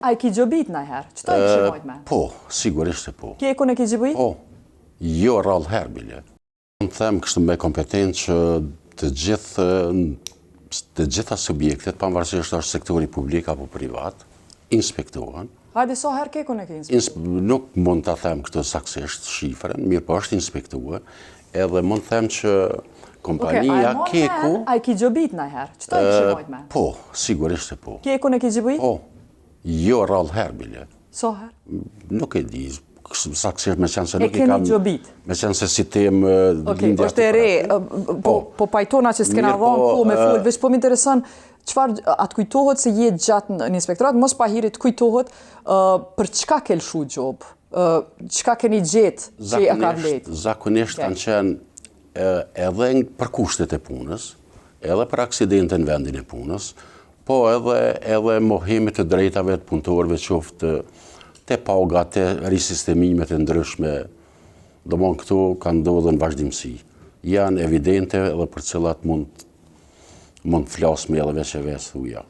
A i ki gjobit në herë? Qëto e kështë mojt me? Po, sigurisht e po. Kje e ku në ki gjobit? Po, jo rrallë herë, bile. Në them kështë me kompetencë që të gjitha subjektet, pavarësisht është sektori publik apo privat, inspektohen. Hajde, so herë ke ku në ki inspektuar? Nuk mund të them këtë saksisht shifrën, mirë po është inspektuar, edhe mund të them që kompania Keku... A i ki gjobit në herë? Qëto e kështë mojt me? Po, sigurisht e po. Kje e ku në ki gjobit? Po, jo rrallë herë, bile. So herë? Nuk e di, saksisht me qenë se nuk i kam... E keni gjobit? Me qenë se si temë lindja është e re, po pajtona që s'kena dhonë ku me full, veç po m'intereson qëfar atë kujtohet se jetë gjatë në inspektorat, mos pa hirit kujtohet për qka ke lëshu gjobë, qka keni gjetë që a ka vletë? Zakonisht kanë qenë edhe për kushtet e punës, edhe për aksidente në vendin e punës, po edhe mohimit të drejtave të punëtorëve qoftë të pauga, të risistemimet e ndryshme, do mon këtu kanë ndodhur në vazhdimësi. Janë evidente edhe për cilat mund flasme edhe veç e vesë thuja.